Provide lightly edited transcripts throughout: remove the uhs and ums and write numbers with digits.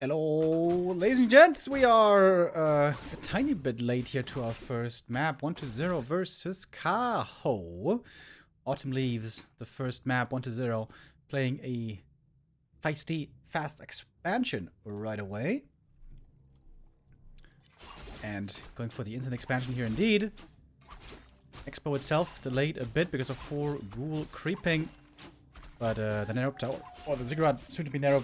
Hello, ladies and gents. We are a tiny bit late here to our first map. 1-0 versus Kaho. Autumn Leaves, the first map, 1-0, playing a feisty, fast expansion right away. And going for the instant expansion here indeed. Expo itself delayed a bit because of 4 ghoul creeping. But the narrow tower, or the ziggurat, soon to be narrow,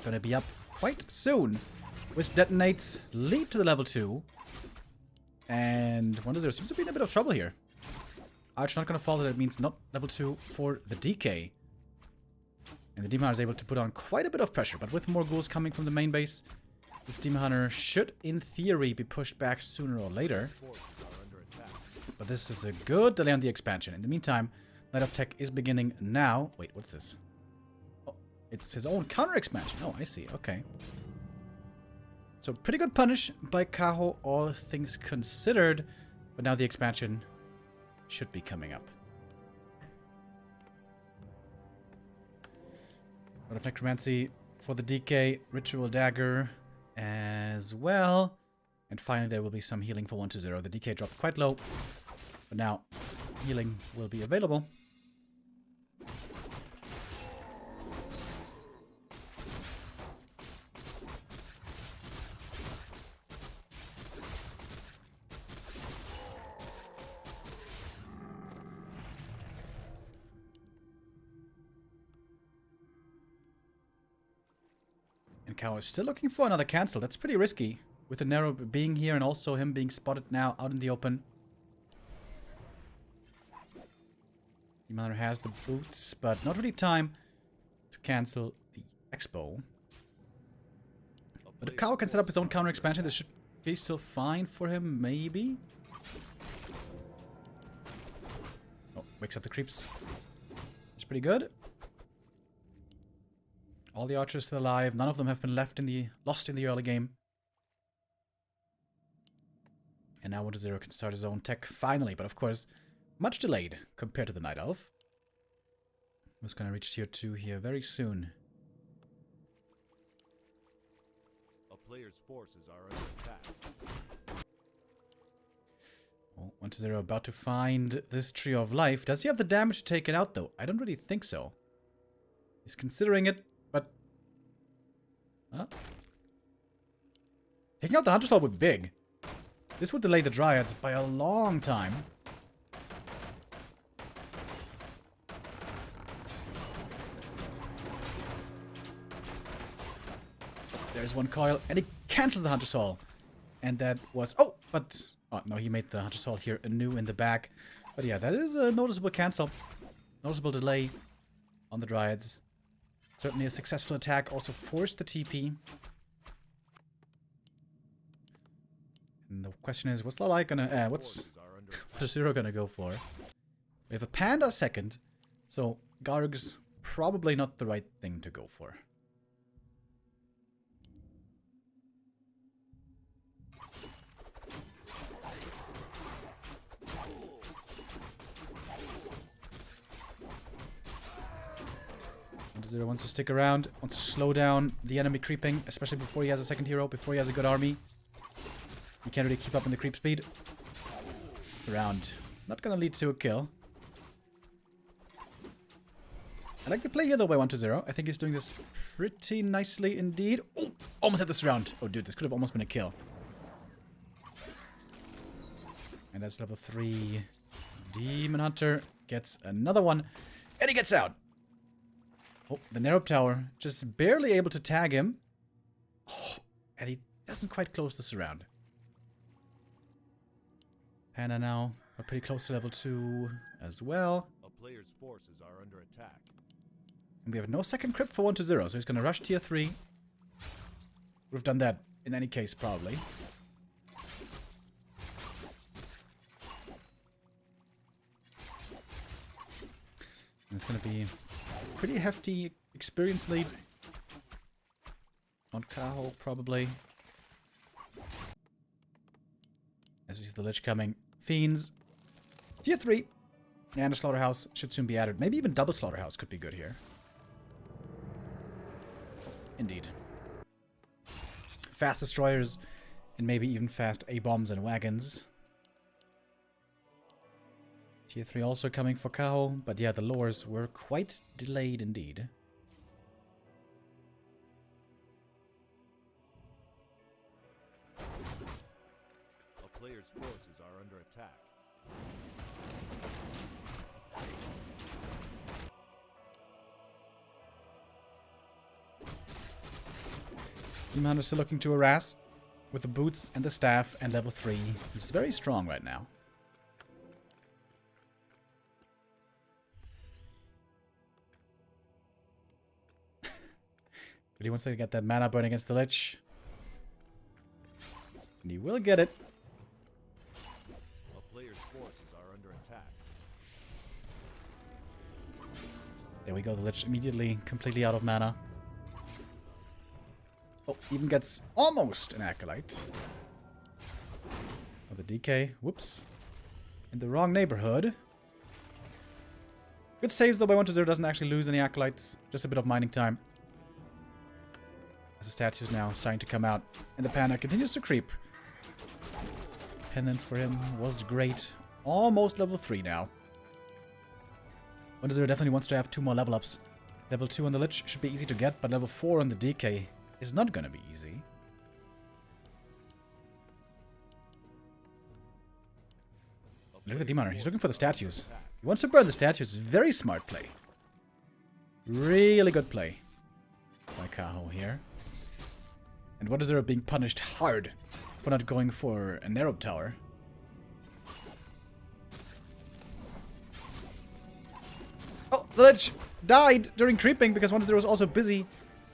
gonna be up quite soon. Wisp detonates, leap to the level 2. And 1-0 seems to be in a bit of trouble here. Arch not gonna fall, that means not level 2 for the DK. And the Demon Hunter is able to put on quite a bit of pressure, but with more ghouls coming from the main base, this Demon Hunter should, in theory, be pushed back sooner or later. But this is a good delay on the expansion. In the meantime, Night of Tech is beginning now. Wait, what's this? It's his own counter expansion. Oh, I see. Okay. So pretty good punish by Kaho, all things considered. But now the expansion should be coming up. Lot of Necromancy for the DK. Ritual Dagger as well. And finally there will be some healing for 1-0. The DK dropped quite low. But now healing will be available. And Kaho is still looking for another cancel. That's pretty risky. With the narrow being here and also him being spotted now out in the open. Demon Hunter has the boots, but not really time to cancel the Expo. But if Kaho can set up his own counter expansion, this should be still fine for him, maybe? Oh, wakes up the creeps. It's pretty good. All the archers still alive. None of them have been lost in the early game. And now 1-0 can start his own tech finally. But of course, much delayed compared to the Night Elf. Who's going to reach tier 2 here very soon. A player's forces are under attack. Oh, 1-0 about to find this Tree of Life. Does he have the damage to take it out though? I don't really think so. He's considering it. But taking out the Hunter's Hall would be big. This would delay the Dryads by a long time. There's one coil, and he cancels the Hunter's Hall. And that was... Oh, but... Oh, no, he made the Hunter's Hall here anew in the back. But yeah, that is a noticeable cancel. Noticeable delay on the Dryads. Certainly a successful attack. Also forced the TP. And the question is, what's Lalai gonna... what's 1-0 gonna go for? We have a Panda second. So, Garg's probably not the right thing to go for. Zero wants to stick around, wants to slow down the enemy creeping, especially before he has a second hero, before he has a good army. He can't really keep up in the creep speed. It's around. Not gonna lead to a kill. I like the play here though by 1-0. I think he's doing this pretty nicely indeed. Oh, almost had this round. Oh dude, this could have almost been a kill. And that's level 3. Demon Hunter gets another one. And he gets out. Oh, the narrow tower, just barely able to tag him. Oh, and he doesn't quite close this around. Panda now are pretty close to level 2 as well. A player's forces are under attack. And we have no second crypt for 1-0, so he's going to rush tier 3. Would have done that in any case, probably. And it's going to be pretty hefty experience lead on Kaho, probably. As we see the Lich coming. Fiends. Tier 3. And a Slaughterhouse should soon be added. Maybe even double Slaughterhouse could be good here. Indeed. fast destroyers and maybe even fast A-bombs and wagons. Tier 3 also coming for Kaho, but yeah, the lures were quite delayed indeed. A player's forces are under attack. Demon Hunter still looking to harass with the boots and the staff and level 3. He's very strong right now. But he wants to get that mana burn against the Lich. And he will get it. A player's forces are under attack. There we go, the Lich immediately completely out of mana. Oh, even gets almost an Acolyte. Oh, the DK. Whoops. In the wrong neighborhood. Good saves though by 1-0, doesn't actually lose any Acolytes. Just a bit of mining time. As the statues now starting to come out. And the Panda continues to creep. Pendant for him was great. Almost level 3 now. 1-0 definitely wants to have 2 more level ups. Level 2 on the Lich should be easy to get, but level 4 on the DK is not gonna be easy. Look at the Demon Hunter. He's looking for the statues. He wants to burn the statues. Very smart play. Really good play by Kaho here. And 1-0 being punished hard for not going for a narrow tower. Oh, the Lich died during creeping because 1-0 was also busy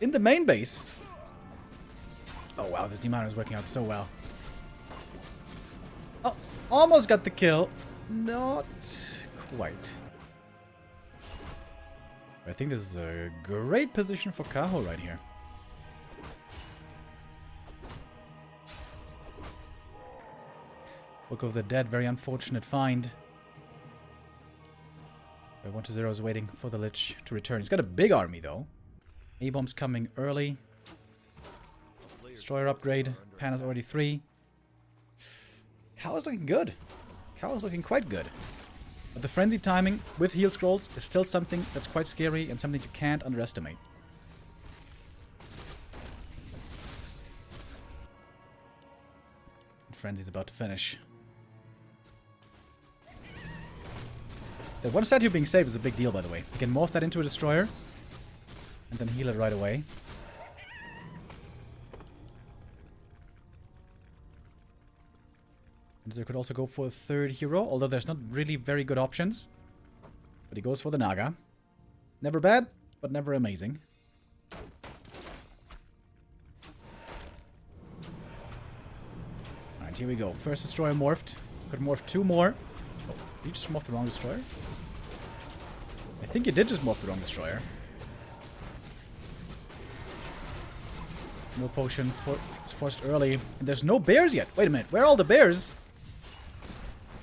in the main base. Oh wow, this Demon Hunter is working out so well. Oh, almost got the kill. Not quite. I think this is a great position for Kaho right here. Book of the Dead, very unfortunate find. 1-0 is waiting for the Lich to return. He's got a big army though. A-bomb's coming early. Destroyer upgrade. Panda's already 3. Kaho's looking good. Kaho's looking quite good. But the frenzy timing with heal scrolls is still something that's quite scary and something you can't underestimate. And frenzy's about to finish. The one statue being saved is a big deal, by the way. You can morph that into a destroyer and then heal it right away. There could also go for a third hero, although there's not really very good options. But he goes for the Naga. Never bad, but never amazing. Alright, here we go. First destroyer morphed. Could morph 2 more. Oh, did you just morph the wrong destroyer? I think you did just morph the wrong destroyer. No potion forced early. And there's no bears yet. Wait a minute, where are all the bears?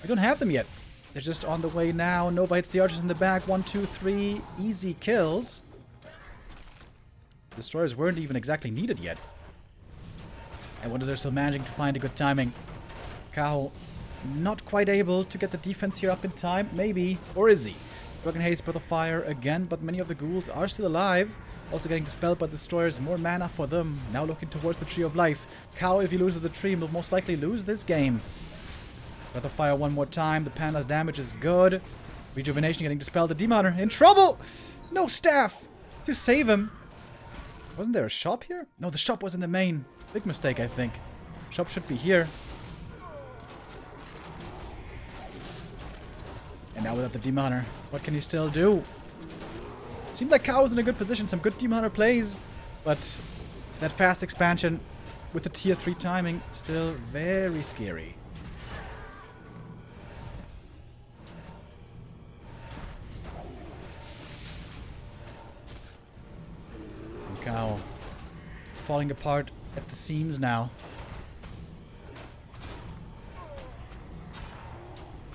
We don't have them yet. They're just on the way now. Nova hits the archers in the back. 1, 2, 3. Easy kills. Destroyers weren't even exactly needed yet. And what is there still managing to find a good timing? Kaho not quite able to get the defense here up in time. Maybe. Or is he? Broken Haze, Breath of Fire again, but many of the ghouls are still alive. Also getting dispelled by the destroyers. More mana for them. Now looking towards the Tree of Life. Kaho, if he loses the tree, will most likely lose this game. Breath of Fire one more time. The Panda's damage is good. Rejuvenation getting dispelled. The Demon Hunter in trouble! No staff to save him. Wasn't there a shop here? No, the shop was in the main. Big mistake, I think. Shop should be here. And now without the Demon Hunter, what can he still do? Seemed like Kaho's in a good position. Some good Demon Hunter plays. But that fast expansion with the tier 3 timing, still very scary. Kaho falling apart at the seams now.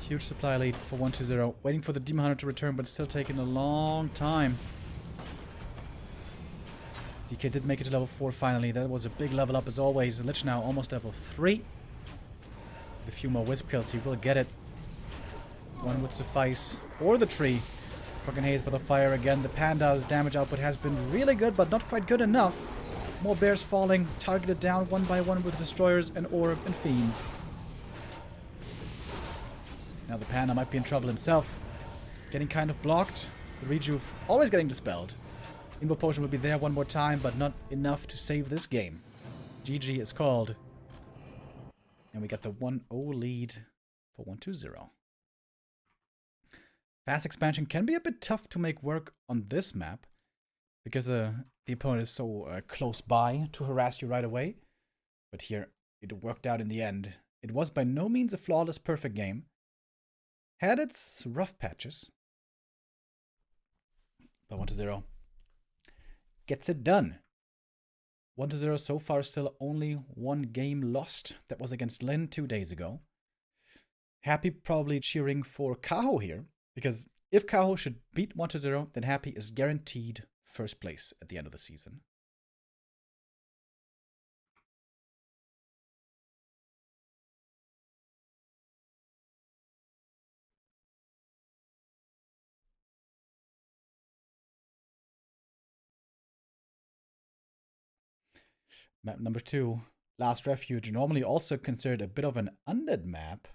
Huge supply lead for 1-0. Waiting for the Demon Hunter to return, but still taking a long time. DK did make it to level 4 finally. That was a big level up as always. Lich now almost level 3. With a few more Wisp kills, he will get it. One would suffice. Or the tree. Fucking haze by the fire again. The Panda's damage output has been really good, but not quite good enough. More bears falling, targeted down one by one with destroyers and orb and fiends. Now the Panda might be in trouble himself. Getting kind of blocked. The rejuve always getting dispelled. Invo Potion will be there one more time, but not enough to save this game. GG is called. And we got the 1-0 lead for 1-2-0. Fast expansion can be a bit tough to make work on this map, because the opponent is so close by to harass you right away. But here, it worked out in the end. It was by no means a flawless perfect game. Had its rough patches. But 1-0 gets it done. 1-0 so far, still only one game lost. That was against Lin 2 days ago. Happy probably cheering for Kaho here, because if Kaho should beat 1-0, then Happy is guaranteed first place at the end of the season. Map number 2, Last Refuge, normally also considered a bit of an undead map.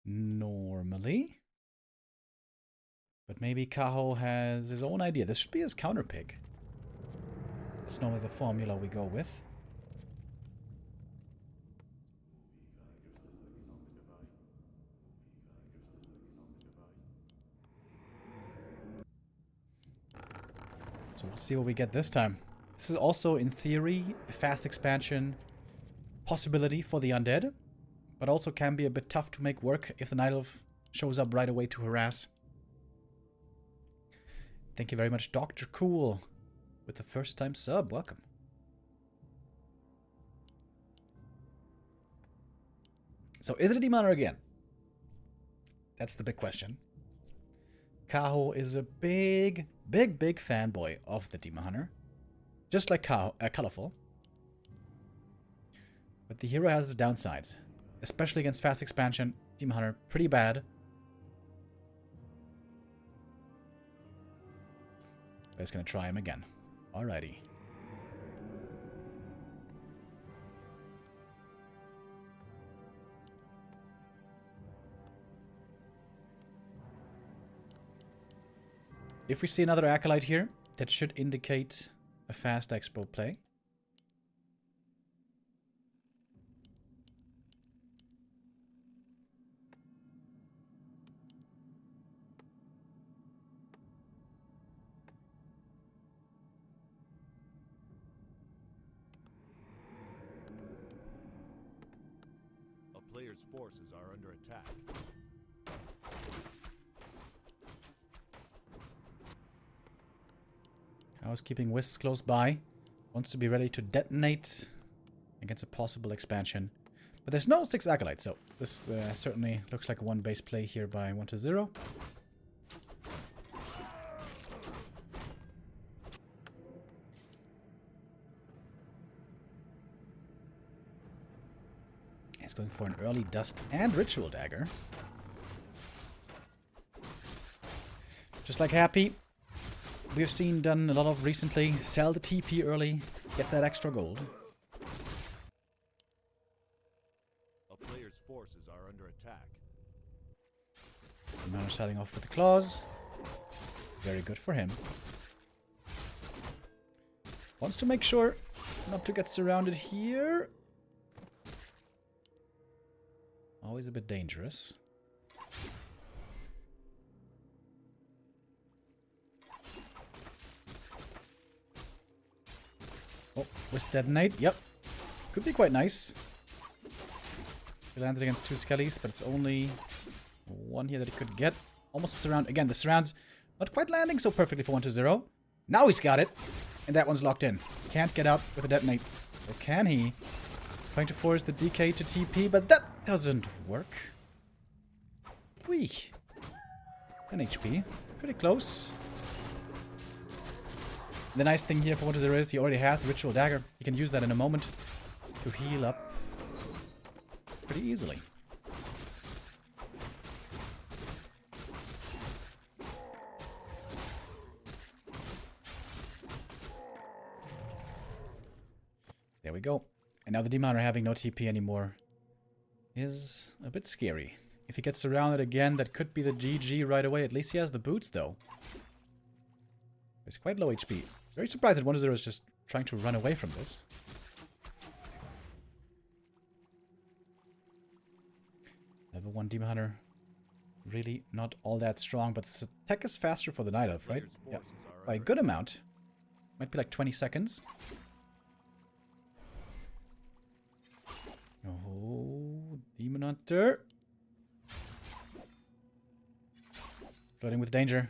Normally. But maybe Kaho has his own idea. This should be his counter pick. That's normally the formula we go with. So we'll see what we get this time. This is also, in theory, a fast expansion possibility for the undead, but also can be a bit tough to make work if the Night Elf shows up right away to harass. Thank you very much, Dr. Cool, with the first time sub. Welcome. So is it a Demon Hunter again? That's the big question. Kaho is a big fanboy of the Demon Hunter. Just like Colorful. But the hero has its downsides. Especially against fast expansion. Demon Hunter, pretty bad. But it's going to try him again. Alrighty. If we see another Acolyte here, that should indicate a fast expo play. A player's forces are under attack. I was keeping Wisps close by. Wants to be ready to detonate against a possible expansion. But there's no 6 Acolytes, so this certainly looks like a one-base play here by 1-0. He's going for an early Dust and Ritual Dagger. Just like Happy, we've seen done a lot of recently. Sell the TP early, get that extra gold. A player's forces are under attack. Manor starting off with the claws. Very good for him. Wants to make sure not to get surrounded here. Always a bit dangerous. Oh, Wisp detonate. Yep. Could be quite nice. He lands against 2 skellies, but it's only one here that he could get. Almost a surround. Again, the surround's not quite landing so perfectly for 1-0. Now he's got it. And that one's locked in. Can't get out with a detonate. Or can he? Trying to force the DK to TP, but that doesn't work. Whee. 10 HP. Pretty close. The nice thing here for WC3 is he already has the Ritual Dagger. He can use that in a moment to heal up pretty easily. There we go. And now the Demon Hunter having no TP anymore is a bit scary. If he gets surrounded again, that could be the GG right away. At least he has the boots, though. He's quite low HP. Very surprised that WC3 is just trying to run away from this. Level 1 Demon Hunter. Really not all that strong, but the attack is faster for the Night Elf, right? Yeah. By a good amount. Might be like 20 seconds. Oh, Demon Hunter. Flooding with danger.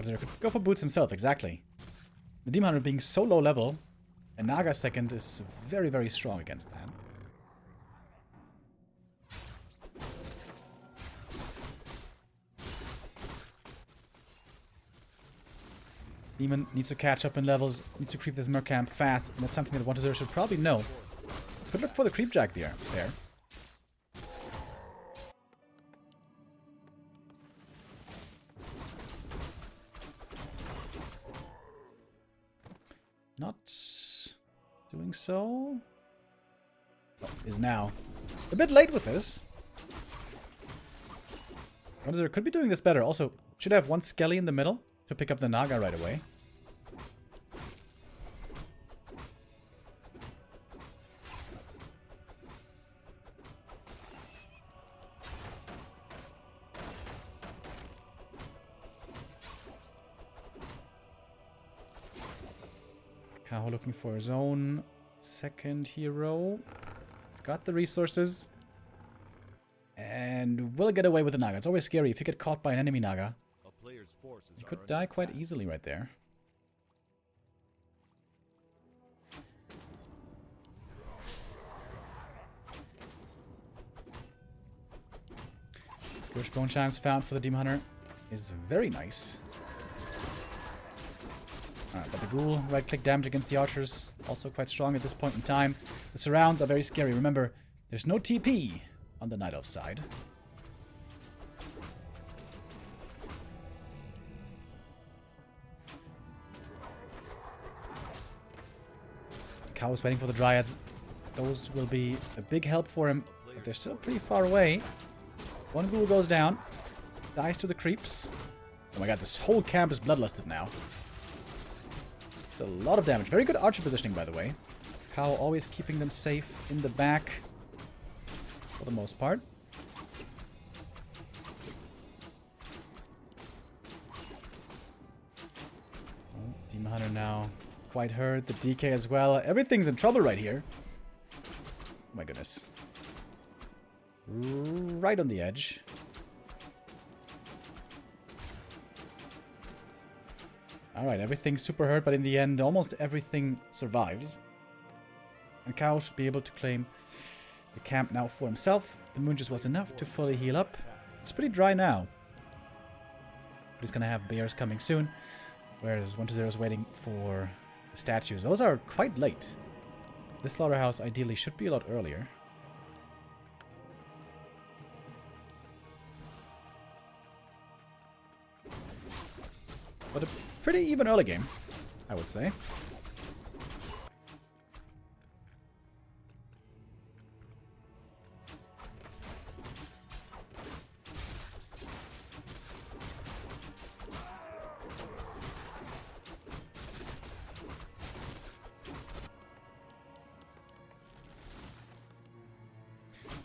Could go for boots himself, exactly. The Demon Hunter being so low level, a Naga second is very, very strong against that. Demon needs to catch up in levels, needs to creep this Mercamp fast, and that's something that WC3 should probably know. Could look for the creep jack there. Not doing so. Oh, is now. A bit late with this. WC3 could be doing this better. Also, should have one Skelly in the middle to pick up the Naga right away. Kaho looking for his own second hero. He's got the resources. And will get away with the Naga. It's always scary if you get caught by an enemy Naga. You could die quite easily right there. Scorched Bone Chimes found for the Demon Hunter is very nice. Alright, but the Ghoul right-click damage against the archers also quite strong at this point in time. The surrounds are very scary. Remember, there's no TP on the Night Elf side. Kaho's waiting for the Dryads. Those will be a big help for him, but they're still pretty far away. One Ghoul goes down. Dies to the creeps. Oh my god, this whole camp is bloodlusted now. It's a lot of damage. Very good archer positioning, by the way. Kaho always keeping them safe in the back. For the most part. Oh, Demon Hunter now quite hurt. The DK as well. Everything's in trouble right here. Oh my goodness. Right on the edge. Alright, everything's super hurt, but in the end, almost everything survives. And Kaho should be able to claim the camp now for himself. The moon just was enough to fully heal up. It's pretty dry now. But he's gonna have bears coming soon. Whereas 1-0 is waiting for the statues. Those are quite late. This slaughterhouse ideally should be a lot earlier. But a pretty even early game, I would say.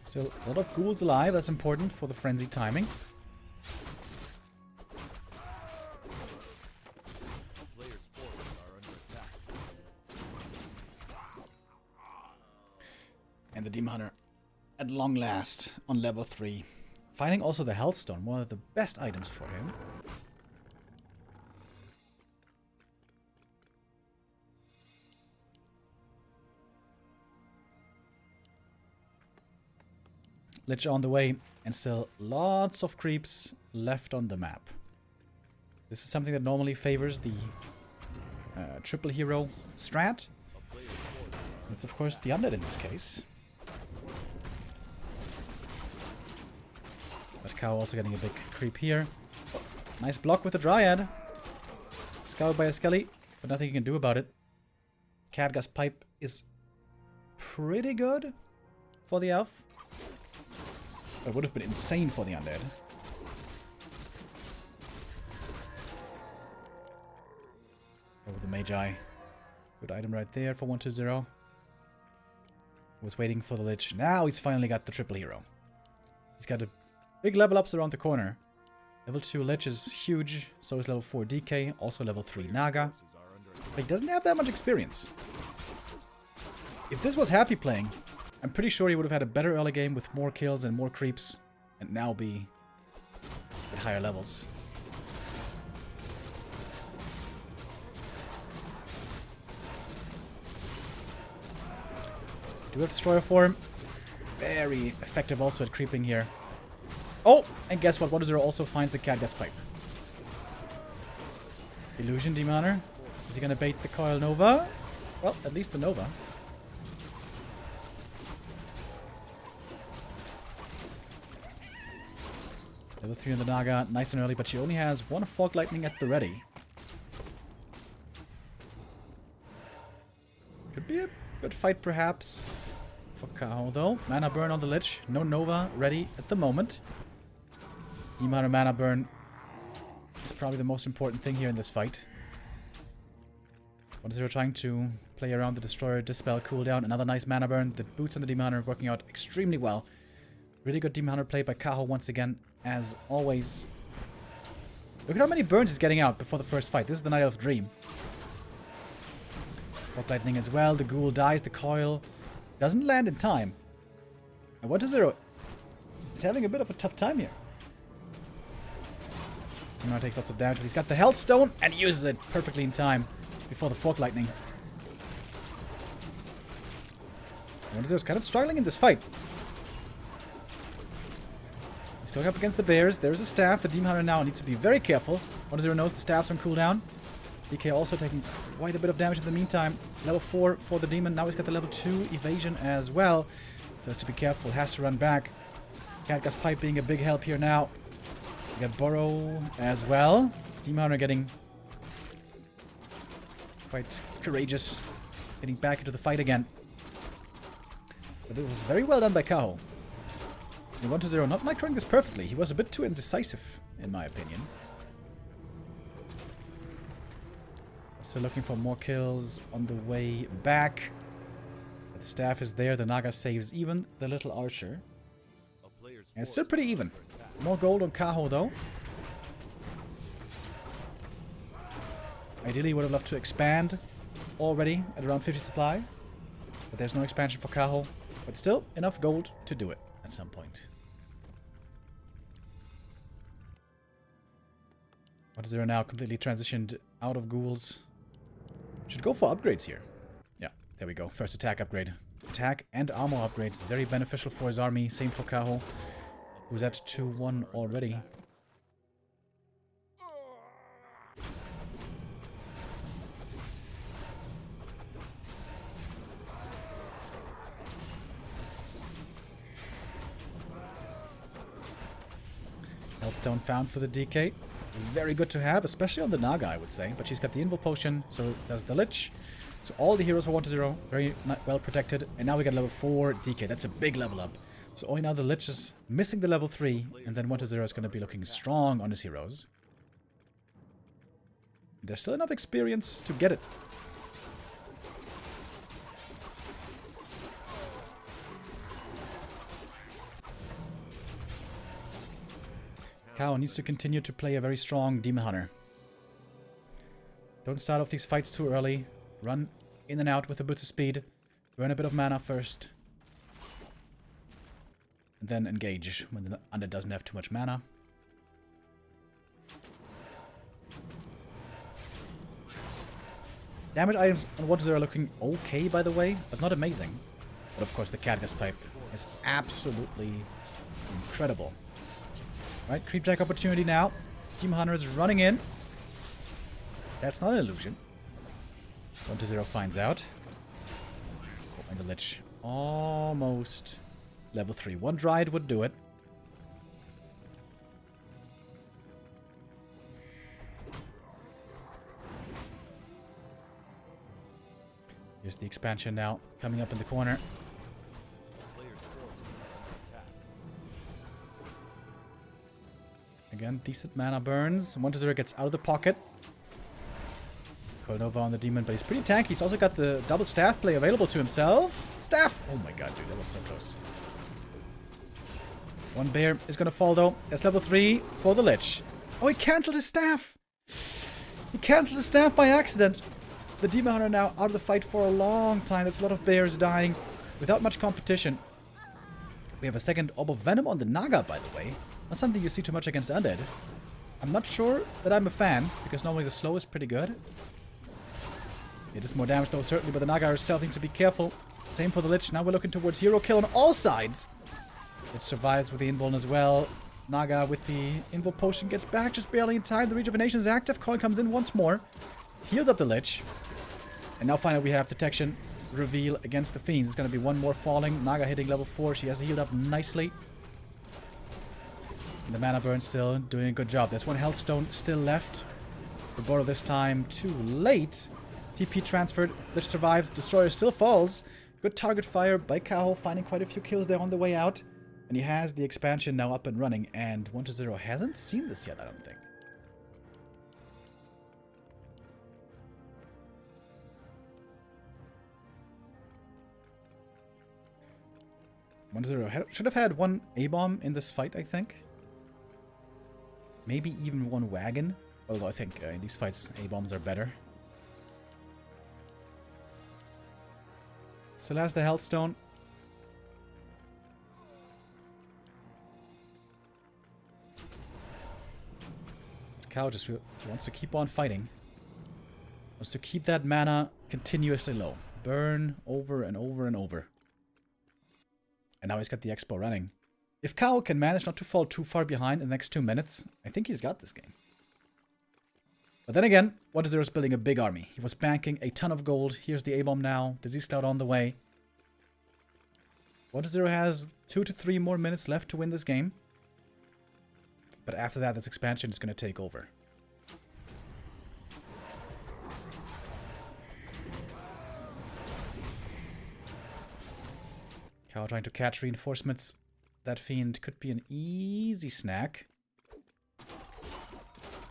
Still a lot of ghouls alive, that's important for the frenzy timing. And the Demon Hunter, at long last, on level 3. Finding also the Healthstone, one of the best items for him. Lich on the way, and still lots of creeps left on the map. This is something that normally favors the triple hero strat. It's of course the undead in this case. But Kaho also getting a big creep here. Oh, nice block with the Dryad. Scoured by a Skelly, but nothing you can do about it. Catgas Pipe is pretty good for the elf. It would have been insane for the undead. Over the Magi. Good item right there for 120. Was waiting for the Lich. Now he's finally got the triple hero. He's got a big level ups around the corner. Level 2 Lich is huge. So is level 4 DK. Also level 3 Naga. But he doesn't have that much experience. If this was Happy playing, I'm pretty sure he would have had a better early game with more kills and more creeps. And now be at higher levels. Do a destroyer for him. Very effective also at creeping here. Oh, and guess what? 1-0 also finds the Catgas Pipe. Illusion Demon Hunter. Is he gonna bait the Coil Nova? Well, at least the Nova. Level 3 on the Naga, nice and early, but she only has one Fog Lightning at the ready. Could be a good fight perhaps for Kaho though. Mana burn on the Lich, no Nova ready at the moment. Demon Hunter mana burn is probably the most important thing here in this fight. 1-0 trying to play around the Destroyer, Dispel, cooldown, another nice mana burn. The boots on the Demon Hunter working out extremely well. Really good Demon Hunter play by Kaho once again, as always. Look at how many burns he's getting out before the first fight. This is the Night Elf Dream. Fog Lightning as well. The Ghoul dies. The Coil doesn't land in time. And 1-0 is having a bit of a tough time here. Demon Hunter takes lots of damage, but he's got the Health Stone and uses it perfectly in time before the Fog Lightning. 1-0 is kind of struggling in this fight. He's going up against the bears. There's a staff. The Demon Hunter now needs to be very careful. 1-0 knows the staff's on cooldown. DK also taking quite a bit of damage in the meantime. Level 4 for the Demon. Now he's got the level 2 evasion as well. So has to be careful. Has to run back. Catgas Pipe being a big help here now. We got Burrow as well. Demon Hunter getting quite courageous. Getting back into the fight again. But it was very well done by Kaho. 1-0 not microing this perfectly. He was a bit too indecisive, in my opinion. Still looking for more kills on the way back. But the staff is there. The Naga saves even the little archer. And it's still pretty even. More gold on Kaho, though. Ideally, would have loved to expand already at around 50 supply. But there's no expansion for Kaho. But still, enough gold to do it at some point. 1-0 now completely transitioned out of ghouls. Should go for upgrades here. Yeah, there we go. First attack upgrade. Attack and armor upgrades. Very beneficial for his army. Same for Kaho, who's at 2-1 already. Healthstone found for the DK. Very good to have, especially on the Naga, I would say. But she's got the Invul Potion, so does the Lich. So all the heroes for 1-0, very well protected. And now we got level 4 DK. That's a big level up. So only now the Lich is missing the level 3, and then 1-0 is going to be looking strong on his heroes. There's still enough experience to get it. Kaho needs to continue to play a very strong Demon Hunter. Don't start off these fights too early. Run in and out with a bit of speed. Burn a bit of mana first. And then engage when the undead doesn't have too much mana. Damage items on 1-0 are looking okay, by the way, but not amazing. But of course the Catgas Pipe is absolutely Incredible. Right, creep jack opportunity now. Team Hunter is running in. That's not an illusion. 1-0 finds out. Oh, and the Lich almost level 3. One Dryad would do it. Here's the expansion now, coming up in the corner. Again, decent mana burns. 1-0 gets out of the pocket. Nova on the demon, but he's pretty tanky. He's also got the double staff play available to himself. Staff! Oh my god, dude, that was so close. One bear is going to fall, though. That's level 3 for the Lich. Oh, he cancelled his staff! He cancelled his staff by accident. The Demon Hunter now out of the fight for a long time. That's a lot of bears dying without much competition. We have a second Orb of Venom on the Naga, by the way. Not something you see too much against Undead. I'm not sure that I'm a fan, because normally the slow is pretty good. It is more damage, though, certainly, but the Naga herself needs to be careful. Same for the Lich. Now we're looking towards hero kill on all sides. It survives with the invuln as well. Naga with the invul potion gets back just barely in time. The rejuvenation is active. Coin comes in once more. Heals up the Lich. And now finally we have detection reveal against the Fiends. It's going to be one more falling. Naga hitting level 4. She has healed up nicely. And the mana burn still doing a good job. There's one health stone still left. Roboto this time too late. TP transferred. Lich survives. Destroyer still falls. Good target fire by Kaho, finding quite a few kills there on the way out. And he has the expansion now up and running. And 1-0 hasn't seen this yet, I don't think. Should have had one A-bomb in this fight, I think. Maybe even one wagon. Although I think in these fights, A-bombs are better. Still has the Hellstone. Cow just wants to keep on fighting. Wants to keep that mana continuously low. Burn over and over and over. And now he's got the expo running. If Kaho can manage not to fall too far behind in the next 2 minutes, I think he's got this game. But then again, 1-0 is building a big army. He was banking a ton of gold. Here's the A-bomb now. Disease Cloud on the way. 1-0 has 2 to 3 more minutes left to win this game. But after that, this expansion is going to take over. Kaho trying to catch reinforcements. That Fiend could be an easy snack.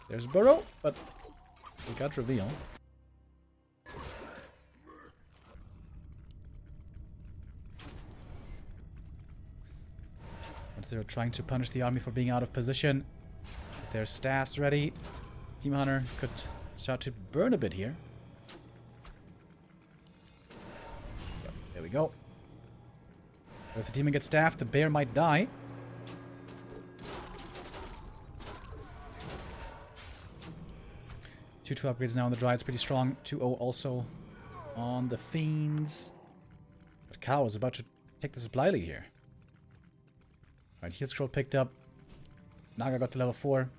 There's Burrow, but we got reveal. They're trying to punish the army for being out of position. Their staffs ready. Team Hunter could start to burn a bit here. Yep, there we go. If the demon gets staffed, the bear might die. Two upgrades now on the Dryad's pretty strong. 2-0 also on the Fiends. But Kaho is about to take the supply lead here. Alright, heal scroll picked up. Naga got to level 4.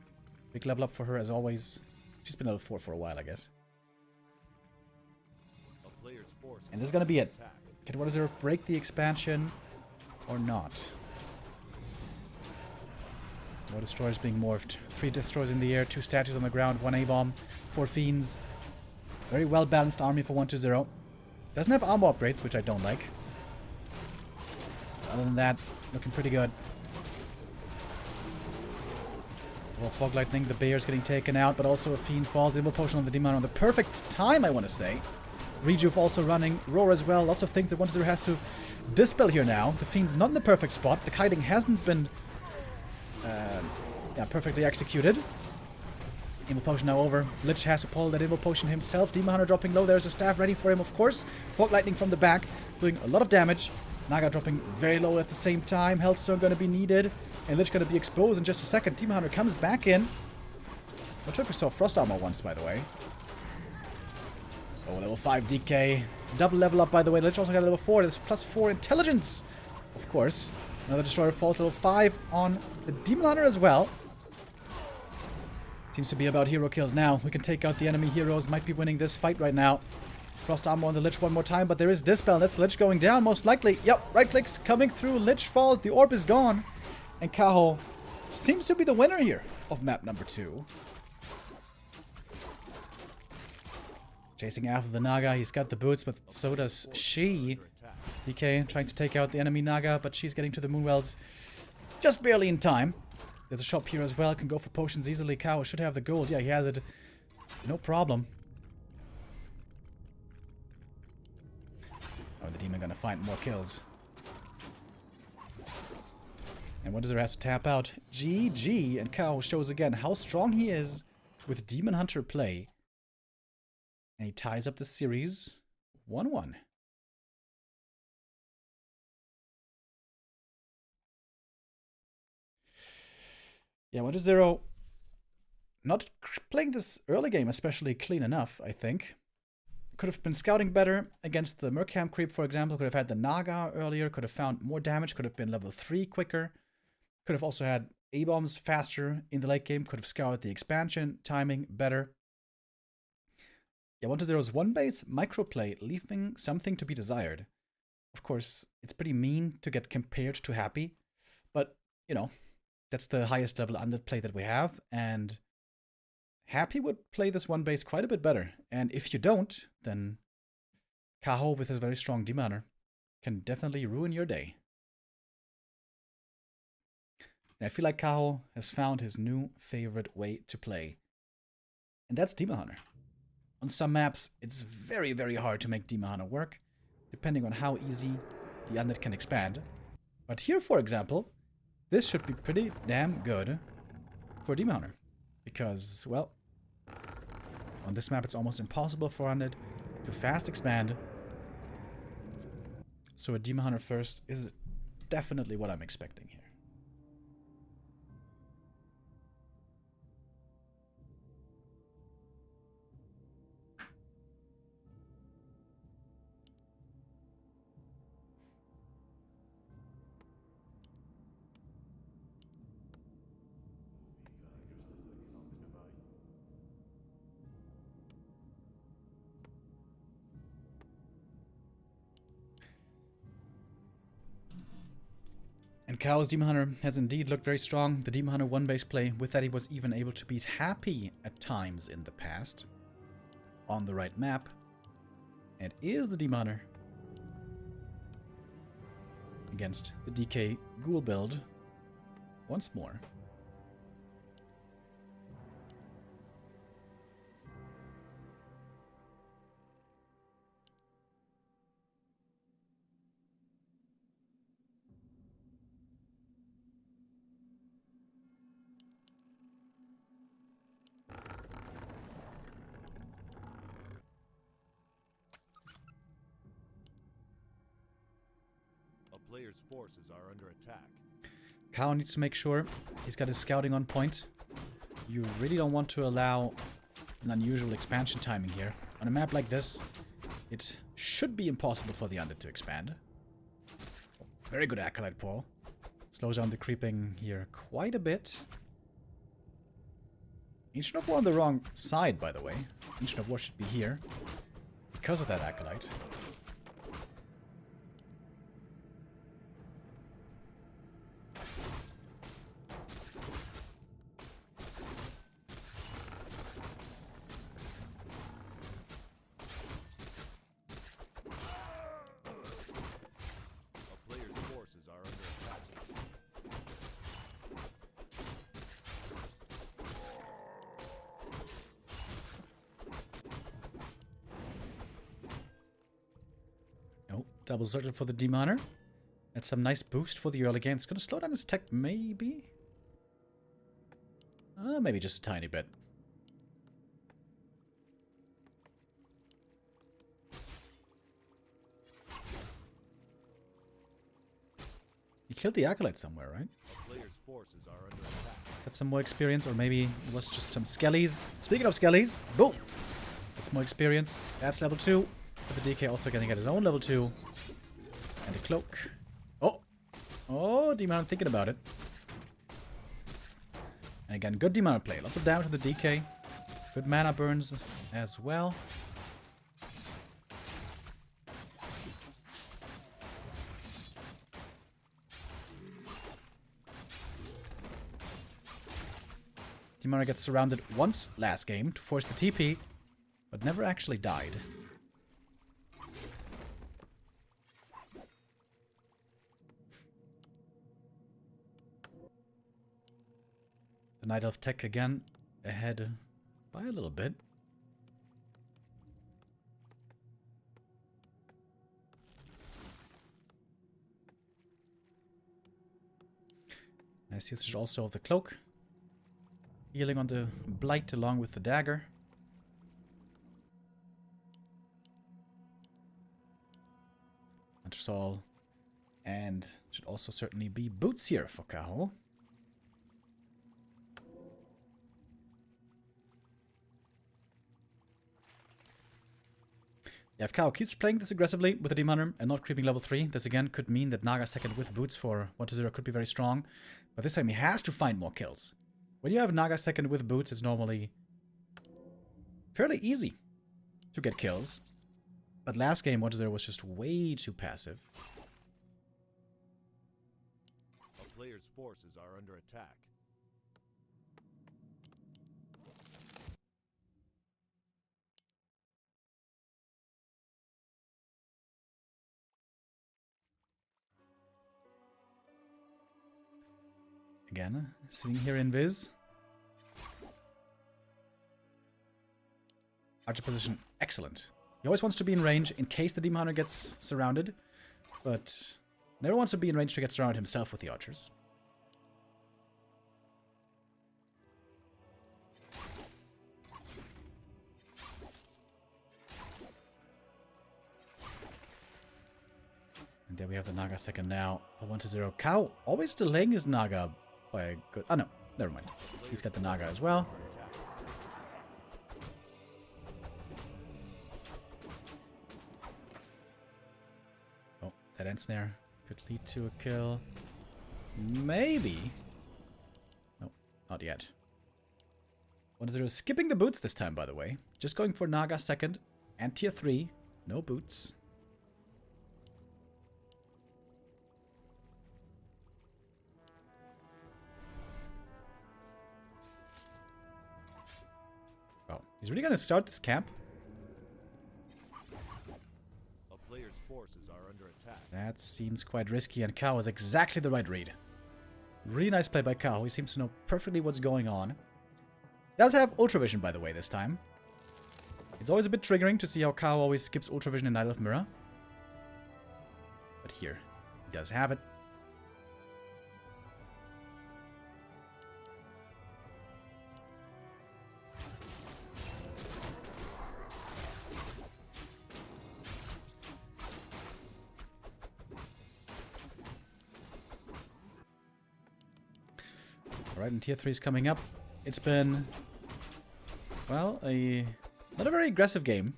Big level up for her as always. She's been level 4 for a while, I guess. And this is going to be it. Can 1-0 break the expansion or not? More destroyers being morphed. 3 destroyers in the air, 2 statues on the ground, 1 A-bomb, 4 Fiends. Very well balanced army for 1-0. Doesn't have armor upgrades, which I don't like. Other than that, looking pretty good. Well, Fog Lightning, the bear's getting taken out, but also a Fiend falls. Invul Potion on the Demon on the perfect time, I want to say. Rejuve also running. Roar as well. Lots of things that 1-0 has to dispel here now. The Fiend's not in the perfect spot. The kiting hasn't been perfectly executed. Invul Potion now over. Lich has to pull that Invul Potion himself. Demon Hunter dropping low. There's a staff ready for him, of course. Fog Lightning from the back, doing a lot of damage. Naga dropping very low at the same time. Healthstone going to be needed. And Lich going to be exposed in just a second. Demon Hunter comes back in. Not sure if we saw Frost Armor once, by the way. Oh, level 5 DK. Double level up, by the way. Lich also got a level 4. There's +4 intelligence. Of course. Another Destroyer falls level 5 on the Demon Hunter as well. Seems to be about hero kills now. We can take out the enemy heroes. Might be winning this fight right now. Frost Armor on the Lich one more time, but there is Dispel. That's Lich going down, most likely. Yep, right clicks coming through. Lich fall. The orb is gone. And Kaho seems to be the winner here of map number 2. Chasing after the Naga. He's got the boots, but so does she. DK trying to take out the enemy Naga, but she's getting to the Moonwells just barely in time. There's a shop here as well. Can go for potions easily. Kaho should have the gold. Yeah, he has it. No problem. Oh, the demon gonna find more kills. And what does there has to tap out? GG. And Kaho shows again how strong he is with Demon Hunter play. And he ties up the series 1-1. Yeah, 1-0. Not playing this early game especially clean enough, I think. Could have been scouting better against the Merkham creep, for example. Could have had the Naga earlier. Could have found more damage. Could have been level 3 quicker. Could have also had A-bombs faster in the late game. Could have scouted the expansion timing better. Yeah, 1-0's one base microplay, leaving something to be desired. Of course, it's pretty mean to get compared to Happy. But, you know, that's the highest level underplay that we have. And Happy would play this one base quite a bit better. And if you don't, then Kaho with his very strong Demon Hunter can definitely ruin your day. And I feel like Kaho has found his new favorite way to play. And that's Demon Hunter. On some maps, it's very, very hard to make Demon Hunter work, depending on how easy the undead can expand. But here, for example, this should be pretty damn good for Demon Hunter. Because, well, on this map it's almost impossible for undead to fast expand. So a Demon Hunter first is definitely what I'm expecting here. And Kaho's Demon Hunter has indeed looked very strong. The Demon Hunter one-base play, with that he was even able to beat Happy at times in the past. On the right map. And is the Demon Hunter against the DK Ghoul build once more. Player's forces are under attack. Kaho needs to make sure he's got his scouting on point. You really don't want to allow an unusual expansion timing here. On a map like this, it should be impossible for the undead to expand. Very good Acolyte pull. Slows down the creeping here quite a bit. Ancient of War on the wrong side, by the way. Ancient of War should be here because of that Acolyte. Double sorted for the Demon Hunter. That's some nice boost for the early game. It's going to slow down his tech, maybe? Maybe just a tiny bit. He killed the Acolyte somewhere, right? Player's forces are under attack. Got some more experience, or maybe it was just some skellies. Speaking of skellies, boom! That's more experience. That's level 2. But the DK also getting at his own level 2. And a cloak. Oh! Oh, Demon thinking about it. And again, good Demon play. Lots of damage with the DK. Good mana burns as well. Demon gets surrounded once last game to force the TP, but never actually died. The Night Elf tech again ahead by a little bit. Nice usage also of the cloak. Healing on the blight along with the dagger. Hunter's All. And should also certainly be boots here for Kaho. Yeah, if Kaho keeps playing this aggressively with the Demon Hunter and not creeping level 3, this again could mean that Naga second with boots for 1-0 could be very strong. But this time he has to find more kills. When you have Naga second with boots, it's normally fairly easy to get kills. But last game, 1-0 was just way too passive. A player's forces are under attack. Again, sitting here in Viz. Archer position, excellent. He always wants to be in range in case the Demon Hunter gets surrounded, but never wants to be in range to get surrounded himself with the archers. And there we have the Naga second now. 1-0. Kaho always delaying his Naga by a good... Oh no, never mind. He's got the Naga as well. Oh, that end snare could lead to a kill. Maybe. No, not yet. 1-0 skipping the boots this time, by the way. Just going for Naga second and tier 3. No boots. He's really going to start this camp. A player's forces are under attack. That seems quite risky, and Kaho is exactly the right read. Really nice play by Kaho. He seems to know perfectly what's going on. Does have Ultra Vision, by the way, this time. It's always a bit triggering to see how Kaho always skips Ultra Vision in Night Elf Mirror. But here, he does have it. Alright, and tier 3 is coming up. It's been, well, not a very aggressive game,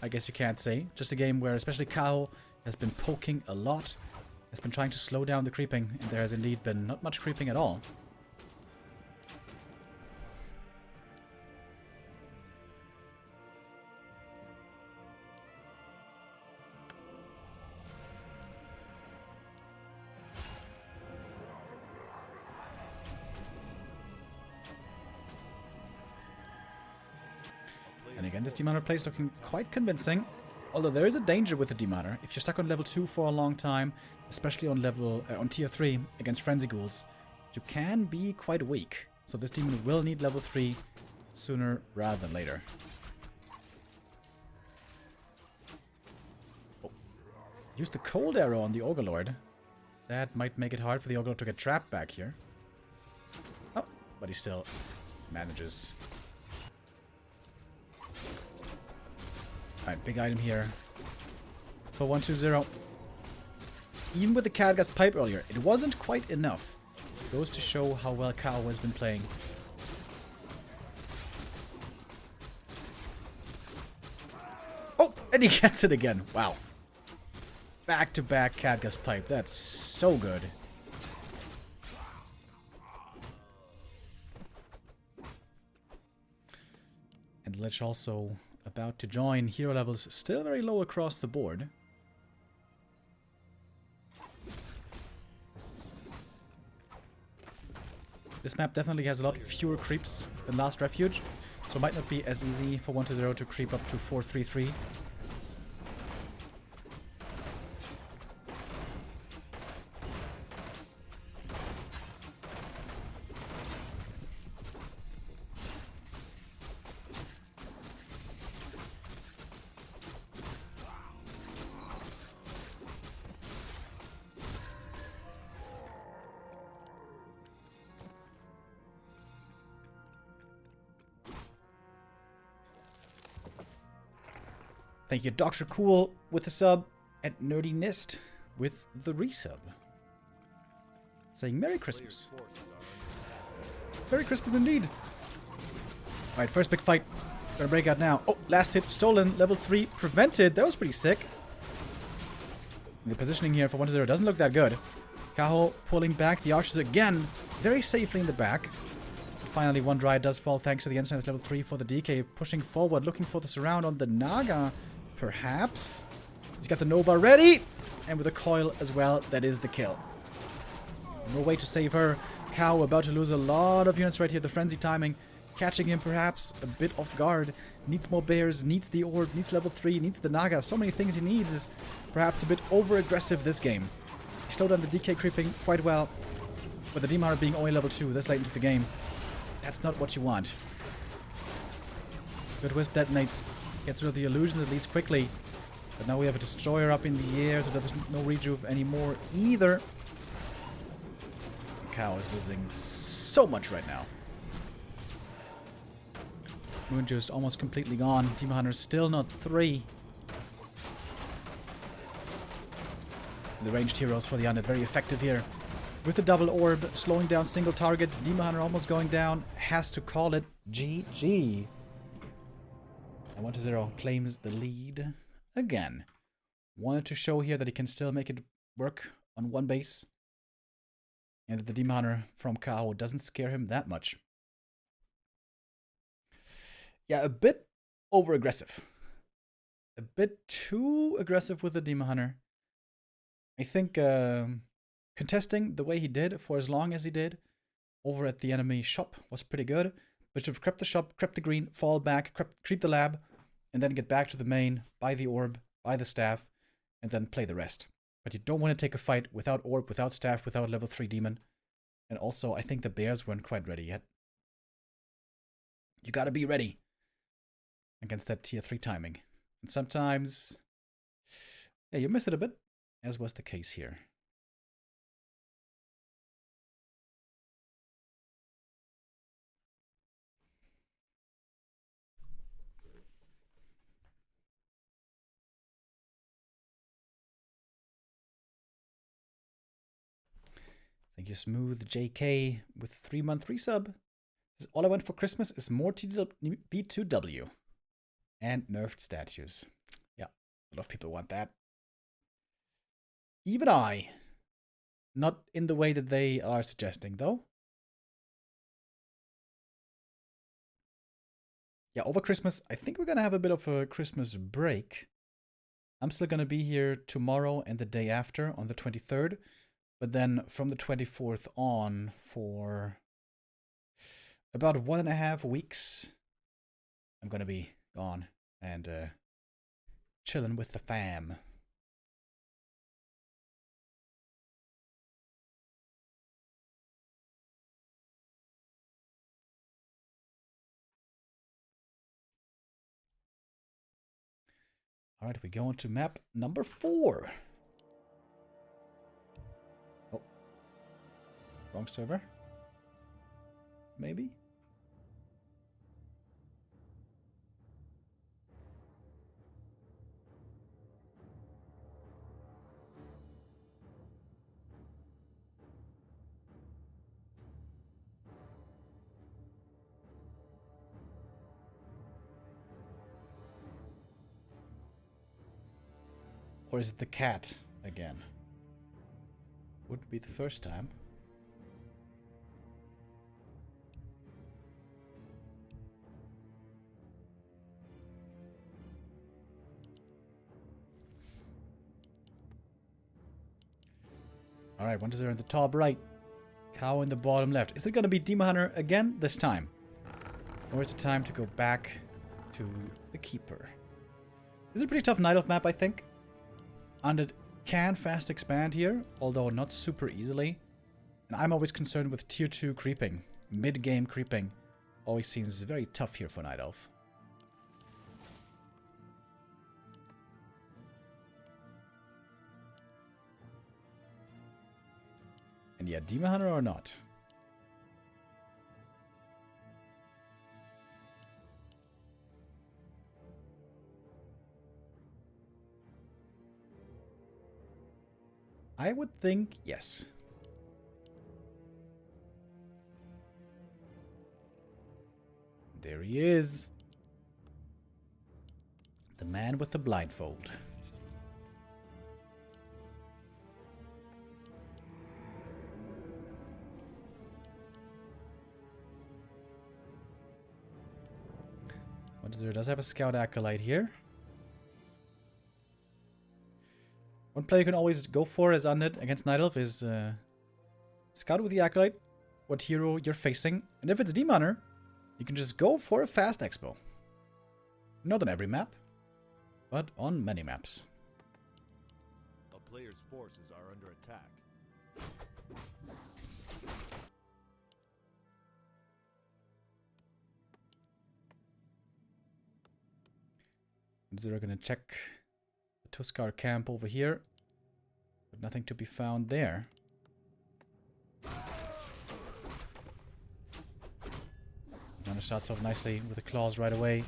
I guess you can't say. Just a game where especially Kaho has been poking a lot, has been trying to slow down the creeping, and there has indeed been not much creeping at all. And again, this Demon Hunter play is looking quite convincing. Although there is a danger with the Demon Hunter. If you're stuck on level 2 for a long time, especially on on tier 3 against Frenzy Ghouls, you can be quite weak. So this demon will need level 3 sooner rather than later. Oh. Use the cold arrow on the Overlord. That might make it hard for the Overlord to get trapped back here. Oh, but he still manages. Alright, big item here. For 1-2-0. Even with the Catgut's pipe earlier, it wasn't quite enough. It goes to show how well Kaho has been playing. Oh, and he gets it again. Wow. Back-to-back Catgut's pipe. That's so good. And Lich also about to join. Hero levels still very low across the board. This map definitely has a lot fewer creeps than last Refuge, so it might not be as easy for 1-0 to creep up to 4-3-3. Thank you, Dr. Cool, with the sub, and Nerdy Nist with the resub. Saying Merry Christmas. Merry Christmas indeed. Alright, first big fight. Gonna break out now. Oh, last hit stolen. Level 3 prevented. That was pretty sick. The positioning here for 1-0 doesn't look that good. Kaho pulling back the archers again. Very safely in the back. Finally, one dry does fall thanks to the instance level 3 for the DK. Pushing forward, looking for the surround on the Naga. Perhaps. He's got the Nova ready. And with a coil as well, that is the kill. No way to save her. Kaho about to lose a lot of units right here. The frenzy timing. Catching him perhaps a bit off guard. Needs more bears, needs the orb, needs level 3, needs the Naga. So many things he needs. Perhaps a bit over-aggressive this game. He slowed down the DK creeping quite well. But the Demon being only level 2 this late into the game. That's not what you want. Good Wisp detonates. Gets rid of the illusion at least quickly. But now we have a Destroyer up in the air, so there's no rejuve anymore either. Kaho is losing so much right now. Moon just almost completely gone. Demon Hunter still not 3. The ranged heroes for the Undead very effective here. With the double orb, slowing down single targets. Demon Hunter almost going down. Has to call it GG. And 1-0 claims the lead again. Wanted to show here that he can still make it work on one base. And that the Demon Hunter from Kaho doesn't scare him that much. Yeah, a bit over-aggressive. A bit too aggressive with the Demon Hunter. I think contesting the way he did for as long as he did over at the enemy shop was pretty good. But should have crept the shop, crept the green, fall back, creep the lab, and then get back to the main, buy the orb, buy the staff, and then play the rest. But you don't want to take a fight without orb, without staff, without level 3 demon. And also, I think the bears weren't quite ready yet. You gotta be ready against that tier 3 timing. And sometimes, yeah, you miss it a bit, as was the case here. Thank you, Smooth JK, with 3-month resub. Says, all I want for Christmas is more B2W and nerfed statues. Yeah, a lot of people want that. Even I. Not in the way that they are suggesting, though. Yeah, over Christmas, I think we're going to have a bit of a Christmas break. I'm still going to be here tomorrow and the day after on the 23rd. But then from the 24th on for about 1.5 weeks, I'm going to be gone and chilling with the fam. All right, we go into map number 4. Oh, wrong server? Maybe? Or is it the cat again? Wouldn't be the first time. Alright, 1-0 in the top right. Kaho in the bottom left. Is it going to be Demon Hunter again this time? Or is it time to go back to the Keeper? This is a pretty tough Night Elf map, I think. And it can fast expand here, although not super easily. And I'm always concerned with tier 2 creeping. Mid-game creeping always seems very tough here for Night Elf. And yeah, Demon Hunter or not? I would think yes. There he is. The man with the blindfold. There does have a scout acolyte here. One play you can always go for as undead against Night Elf is scout with the acolyte what hero you're facing, and if it's Demon Hunter, you can just go for a fast expo. Not on every map, but on many maps. A player's forces are under attack. Zero gonna check the Tuskar camp over here, but nothing to be found there. Gonna starts off nicely with the claws right away.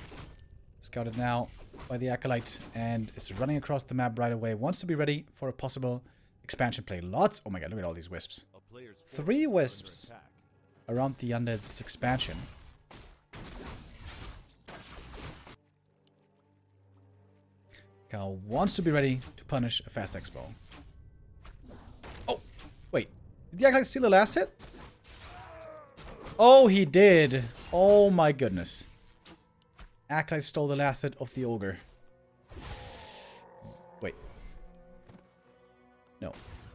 Scouted now by the acolyte and is running across the map right away. Wants to be ready for a possible expansion play. Lots. Oh my god! Look at all these wisps. 3 wisps around the undead's expansion. Kaho wants to be ready to punish a fast expo. Oh, wait. Did the acolyte steal the last hit? Oh, he did. Oh my goodness. Acolyte stole the last hit of the ogre. Wait. No.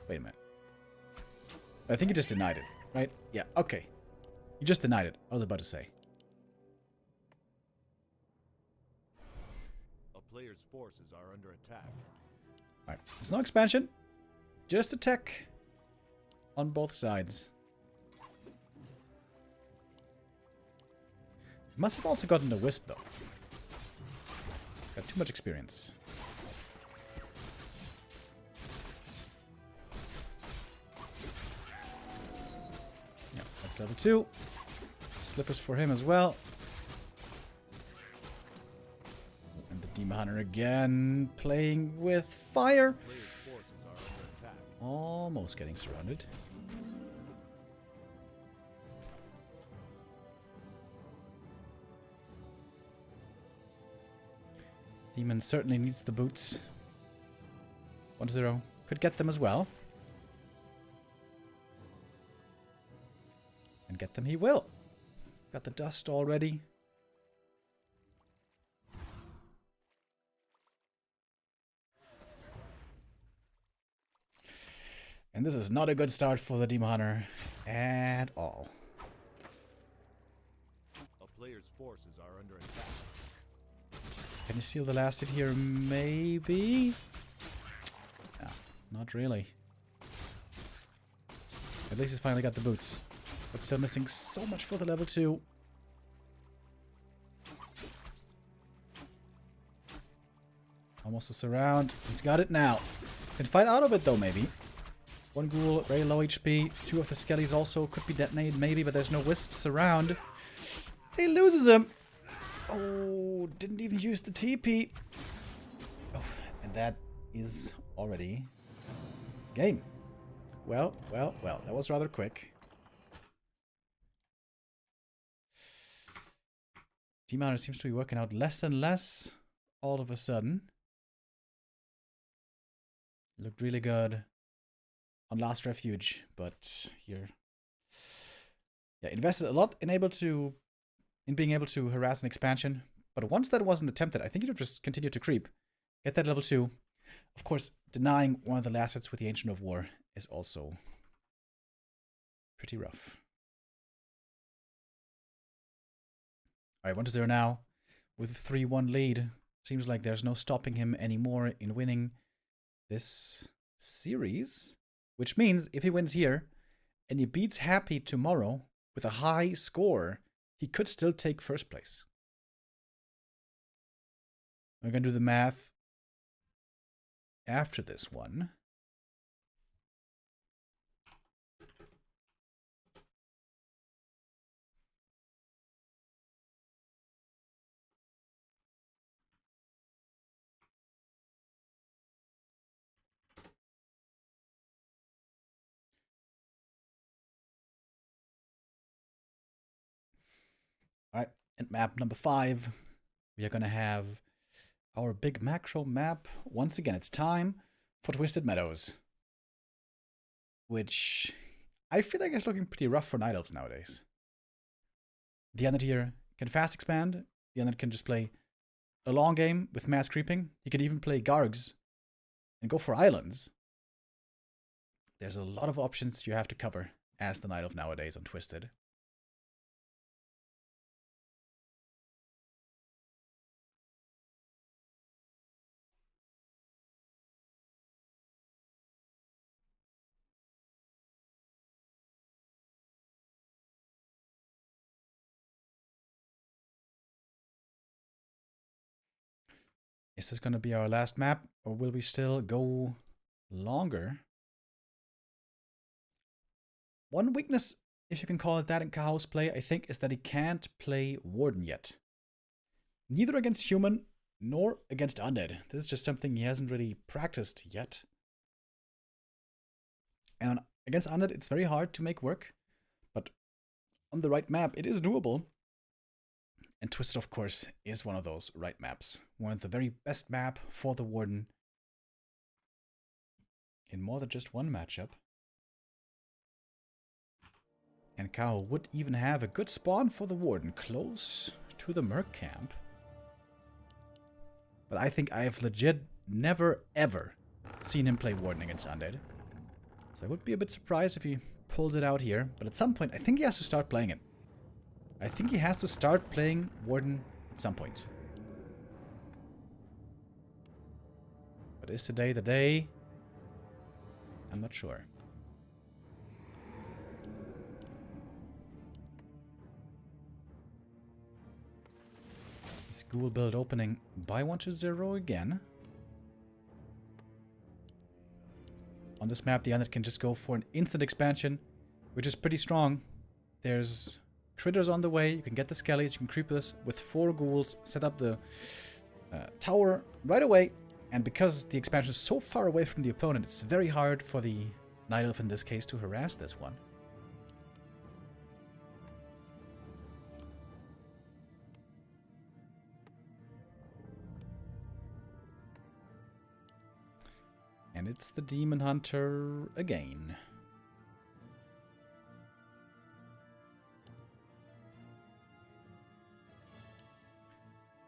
Wait a minute. I think he just denied it, right? Yeah, okay. He just denied it. I was about to say. Player's forces are under attack. Alright, it's no expansion. Just attack on both sides. Must have also gotten the wisp though. Got too much experience. Yeah, that's level 2. Slippers for him as well. Demon Hunter again, playing with fire. Almost getting surrounded. Demon certainly needs the boots. 1-0. Could get them as well. And get them he will. Got the dust already. And this is not a good start for the Demon Hunter at all. A player's forces are under attack. Can you steal the last hit here? Maybe? No, not really. At least he's finally got the boots. But still missing so much for the level 2. Almost a surround. He's got it now. Can fight out of it though, maybe. 1 ghoul, very low HP. 2 of the skellies also could be detonated, maybe, but there's no wisps around. He loses him. Oh, didn't even use the TP. Oh, and that is already game. Well, well, well. That was rather quick. Demon Hunter seems to be working out less and less all of a sudden. Looked really good on last Refuge, but here, yeah, invested a lot in being able to harass an expansion. But once that wasn't attempted, I think he would just continue to creep, get that level 2, Of course, denying one of the last hits with the Ancient of War is also pretty rough. Alright, 1-0 now. With a 3-1 lead. Seems like there's no stopping him anymore in winning this series. Which means if he wins here and he beats Happy tomorrow with a high score, he could still take first place. We're going to do the math after this one. Alright, and map number 5. We are going to have our big macro map. Once again, it's time for Twisted Meadows. Which I feel like is looking pretty rough for Night Elves nowadays. The Undead here can fast expand. The Undead can just play a long game with mass creeping. He can even play Gargs and go for islands. There's a lot of options you have to cover as the Night Elf nowadays on Twisted. Is this going to be our last map, or will we still go longer? One weakness, if you can call it that, in Kaho's play, I think, is that he can't play Warden yet. Neither against human, nor against undead. This is just something he hasn't really practiced yet. And against undead, it's very hard to make work, but on the right map, it is doable. And Twisted, of course, is one of those right maps. One of the very best map for the Warden in more than just one matchup. And Kaho would even have a good spawn for the Warden, close to the Merc camp. But I think I have legit never, ever seen him play Warden against Undead. So I would be a bit surprised if he pulls it out here. But at some point, I think he has to start playing it. I think he has to start playing Warden at some point. But is today the day? I'm not sure. School build opening by 1-0 again. On this map, the Undead can just go for an instant expansion, which is pretty strong. There's critters on the way. You can get the skellies. You can creep this with 4 ghouls. Set up the tower right away. And because the expansion is so far away from the opponent, it's very hard for the Night Elf in this case to harass this one. And it's the Demon Hunter again.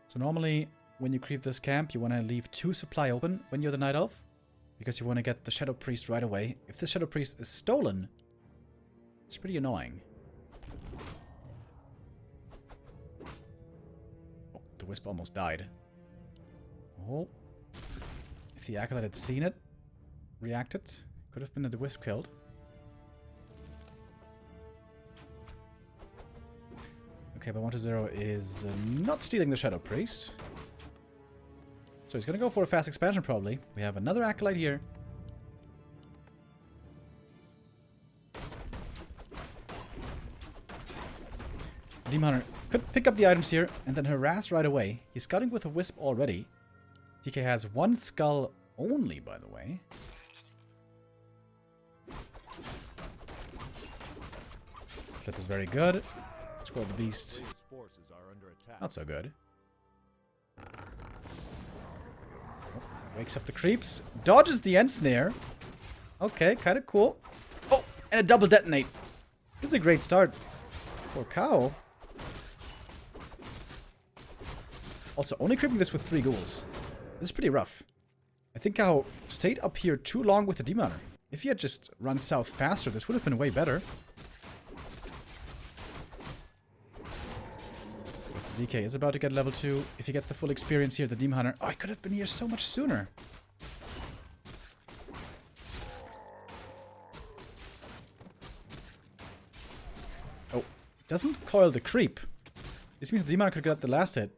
So normally, when you creep this camp, you want to leave 2 supply open when you're the Night Elf, because you want to get the Shadow Priest right away. If the Shadow Priest is stolen, it's pretty annoying. Oh, the Wisp almost died. Oh. If the Acolyte had seen it, reacted, could have been that the Wisp killed. Okay, but 1-0 is not stealing the Shadow Priest. So he's going to go for a fast expansion, probably. We have another Acolyte here. Demon Hunter could pick up the items here and then harass right away. He's scouting with a Wisp already. DK has 1 skull only, by the way. Slip is very good. Score the beast. Not so good. Oh, wakes up the creeps. Dodges the end snare. Okay, kind of cool. Oh, and a double detonate. This is a great start for Kaho. Also, only creeping this with 3 ghouls. This is pretty rough. I think Kaho stayed up here too long with the Demon Hunter. If he had just run south faster, this would have been way better. Because the DK is about to get level 2. If he gets the full experience here, the Demon Hunter... Oh, I could have been here so much sooner. Oh, doesn't coil the creep. This means the Demon Hunter could get the last hit.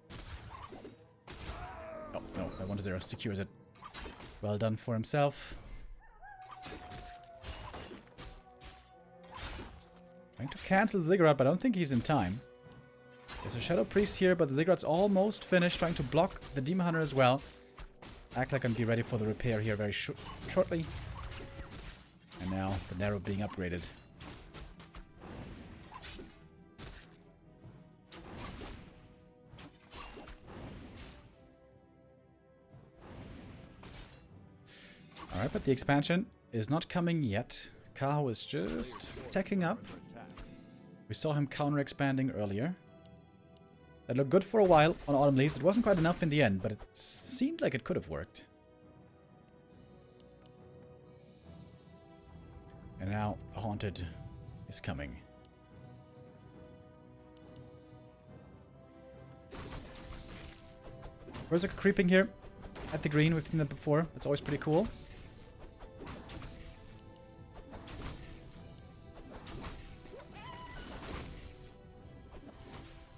Oh, no, that 1-0 secures it. Well done for himself. Trying to cancel the Ziggurat, but I don't think he's in time. There's a Shadow Priest here, but the Ziggurat's almost finished. Trying to block the Demon Hunter as well. Act like I'm be ready for the repair here very shortly. And now the Narrow being upgraded. Alright, but the expansion is not coming yet. Kaho is just teching up. We saw him counter-expanding earlier. That looked good for a while on Autumn Leaves. It wasn't quite enough in the end, but it seemed like it could have worked. And now Haunted is coming. Berserker creeping here at the green. We've seen that before. That's always pretty cool.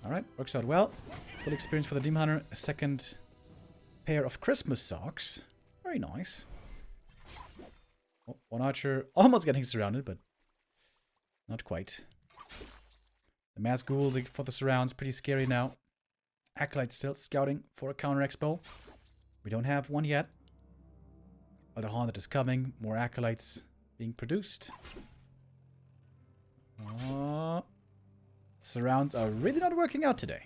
Alright, works out well. Full experience for the Demon Hunter. A second pair of Christmas socks. Very nice. Oh, one archer almost getting surrounded, but not quite. The mass ghouls for the surrounds, pretty scary now. Acolyte still scouting for a counter expo. We don't have one yet. Other Haunted is coming. More acolytes being produced. Surrounds are really not working out today.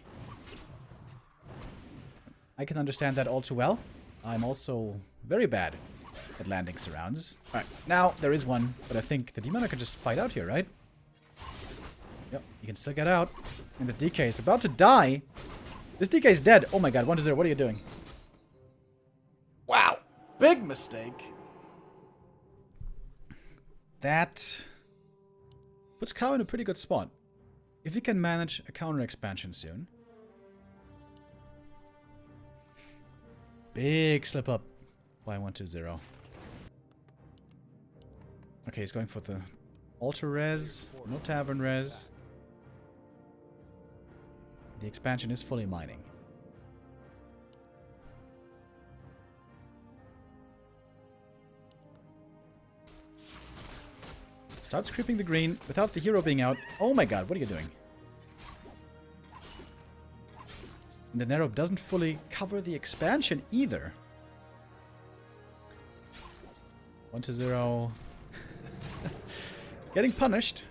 I can understand that all too well. I'm also very bad at landing surrounds. Alright, now there is one, but I think the Demon can just fight out here, right? Yep, you can still get out. And the DK is about to die. This DK is dead. Oh my god, 1-0, what are you doing? Wow, big mistake. That puts Kaho in a pretty good spot. If he can manage a counter expansion soon. Big slip up by 1-0. Okay, he's going for the altar res. No tavern res. The expansion is fully mining. Starts creeping the green without the hero being out. Oh my god, what are you doing? And the Narrow doesn't fully cover the expansion either. 1-0. Getting punished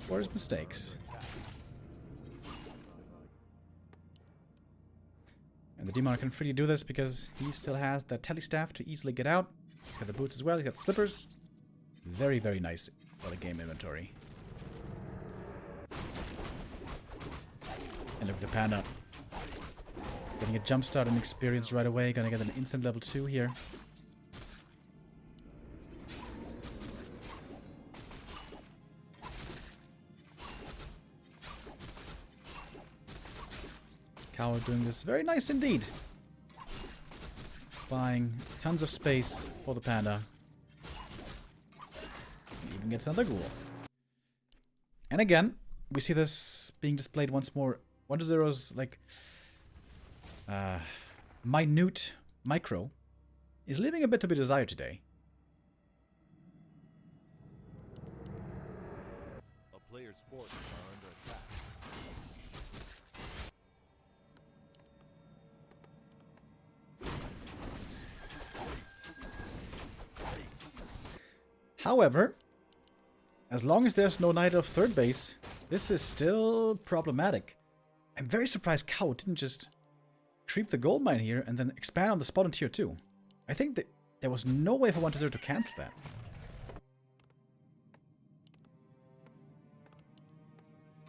for his mistakes. And the Demon can freely do this because he still has the Telestaff to easily get out. He's got the boots as well, he's got the slippers. Very, very nice early game inventory. And look at the Panda. Getting a jump start and experience right away. Gonna get an instant level 2 here. Kaho doing this very nice indeed. Buying tons of space for the Panda. Even gets another ghoul. And again, we see this being displayed once more. 1-0's like minute micro is leaving a bit to be desired today. A player's forces are under attack. However, as long as there's no Knight of third base, this is still problematic. I'm very surprised Kaho didn't just creep the gold mine here and then expand on the spot in tier 2. I think that there was no way for 1-0 to cancel that.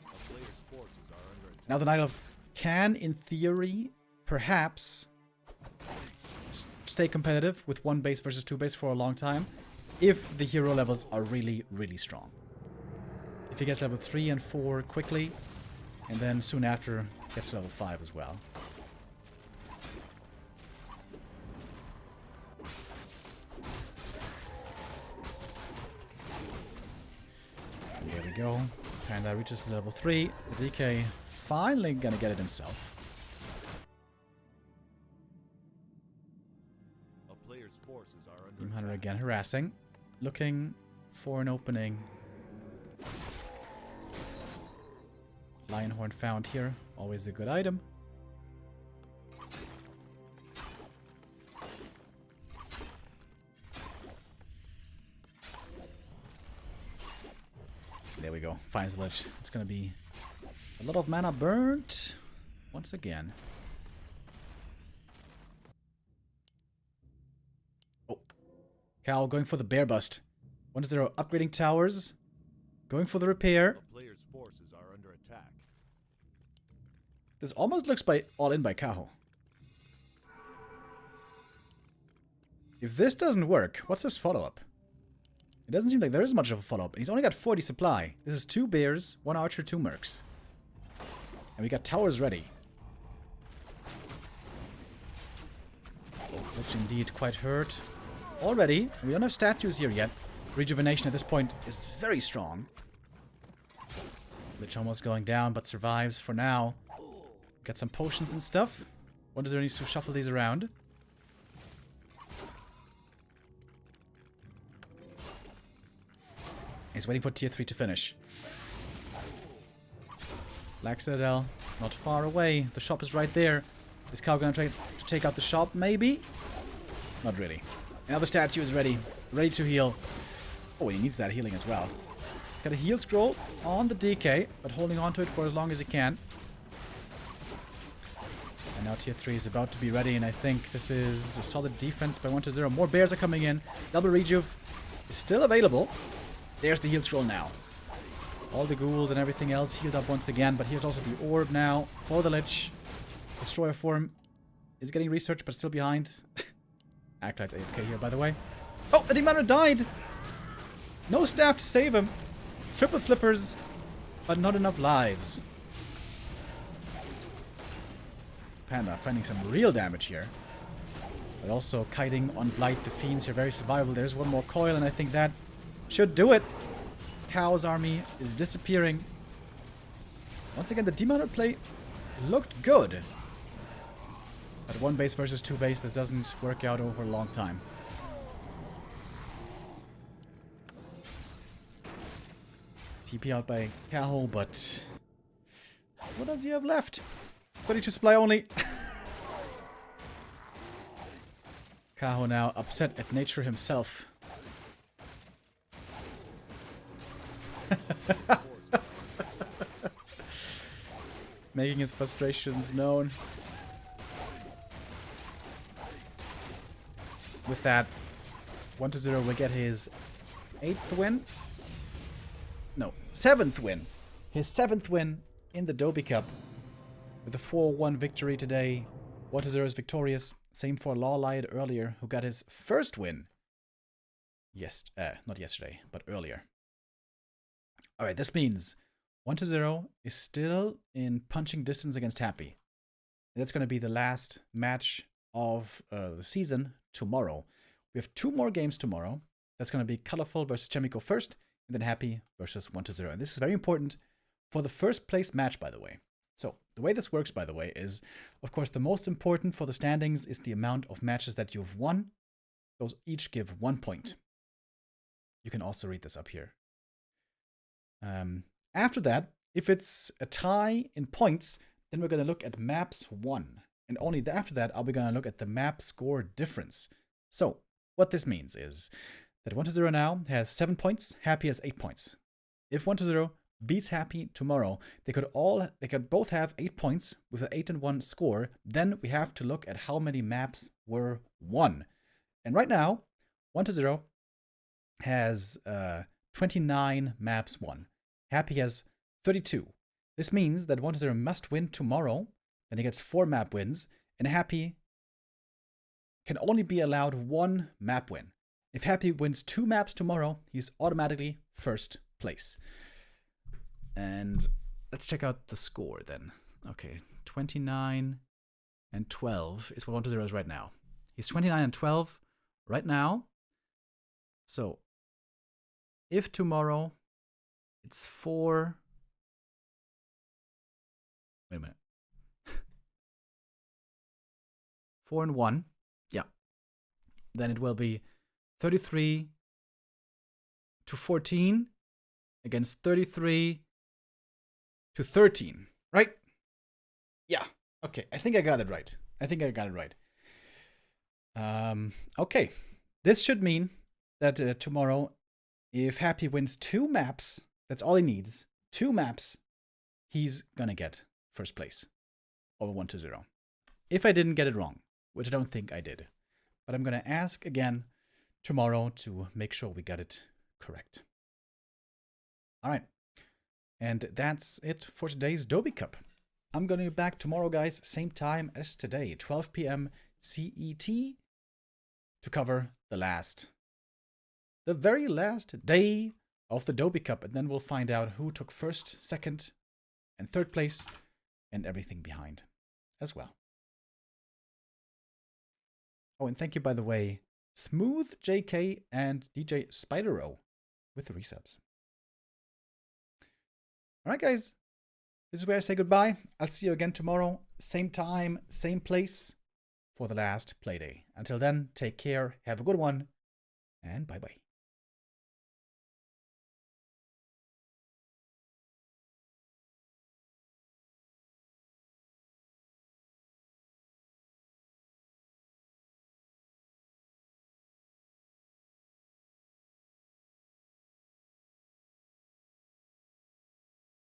A player's forces are under attack. Now the Knight of can, in theory, perhaps stay competitive with 1 base versus 2 base for a long time if the hero levels are really, really strong. If he gets level 3 and 4 quickly, and then soon after gets to level 5 as well. Here we go. And that reaches to level 3. The DK finally gonna get it himself. A player's forces are under Team Hunter again harassing. Looking for an opening. Lionhorn found here. Always a good item. There we go. Finds the lich. It's gonna be a lot of mana burnt once again. Oh. Kaho going for the bear bust. 1-0 upgrading towers. Going for the repair. A player's forces are under attack. This almost looks all in by Kaho. If this doesn't work, what's his follow-up? It doesn't seem like there is much of a follow-up. And he's only got 40 supply. This is 2 bears, 1 archer, 2 mercs. And we got towers ready. Which indeed quite hurt. Already, we don't have statues here yet. Rejuvenation at this point is very strong. Lich almost going down, but survives for now. Got some potions and stuff. 1-0 needs to shuffle these around. He's waiting for tier 3 to finish. Black Citadel, not far away. The shop is right there. Is Kaho gonna try to take out the shop? Maybe? Not really. Another statue is ready. Ready to heal. Oh, he needs that healing as well. He's got a heal scroll on the DK, but holding on to it for as long as he can. And now tier 3 is about to be ready, and I think this is a solid defense by 1-0. More bears are coming in. Double rejuve is still available. There's the heal scroll now. All the ghouls and everything else healed up once again, but here's also the orb now for the lich. Destroyer form is getting researched, but still behind. Acolyte's AFK here, by the way. Oh, the Demon Hunter died! No staff to save him. Triple slippers, but not enough lives. Panda finding some real damage here. But also kiting on Blight the Fiends here, very survivable. There's one more coil, and I think that should do it. Kaho's army is disappearing. Once again, the Demon Hunter play looked good. But 1 base versus 2 base, this doesn't work out over a long time. TP out by Kaho, but what does he have left? 32 supply only. Kaho now upset at nature himself. Making his frustrations known. With that, 1-0 will get his 8th win. No, 7th win. His 7th win in the Doubi Cup. With a 4-1 victory today. 1-0 is victorious. Same for Lawlight earlier, who got his first win. Yes, not yesterday, but earlier. Alright, this means 1-0 is still in punching distance against Happy. That's going to be the last match of the season tomorrow. We have 2 more games tomorrow. That's going to be Colorful versus Chemico first, and then Happy versus 1-0. And this is very important for the first place match, by the way. So, the way this works, by the way, is, of course, the most important for the standings is the amount of matches that you've won. Those each give 1 point. You can also read this up here. After that, if it's a tie in points, then we're going to look at maps won. And only after that are we going to look at the map score difference. So, what this means is that 1-0 now has 7 points, Happy has 8 points. If 1-0 beats Happy tomorrow, they could both have 8 points with an 8-1 score. Then we have to look at how many maps were won. And right now, 1-0 has 29 maps won. Happy has 32. This means that 1-0 must win tomorrow. Then he gets 4 map wins. And Happy can only be allowed 1 map win. If Happy wins 2 maps tomorrow, he's automatically first place. And let's check out the score then. Okay, 29 and 12 is what 120 is right now. He's 29 and 12 right now. So, if tomorrow it's 4... Wait a minute. 4 and 1. Yeah. Then it will be 33 to 14 against 33 to 13. Right? Yeah. Okay. I think I got it right. Okay. This should mean that tomorrow, if Happy wins 2 maps, that's all he needs. 2 maps, he's gonna get first place over 120. If I didn't get it wrong, which I don't think I did. But I'm gonna ask again tomorrow to make sure we got it correct. Alright. And that's it for today's Doubi Cup. I'm gonna be back tomorrow, guys, same time as today, 12 p.m. CET, to cover the very last day of the Doubi Cup, and then we'll find out who took first, second, and third place, and everything behind as well. Oh, and thank you, by the way, Smooth JK and DJ Spidero with the resubs. Alright, guys. This is where I say goodbye. I'll see you again tomorrow. Same time, same place for the last Playday. Until then, take care, have a good one, and bye-bye.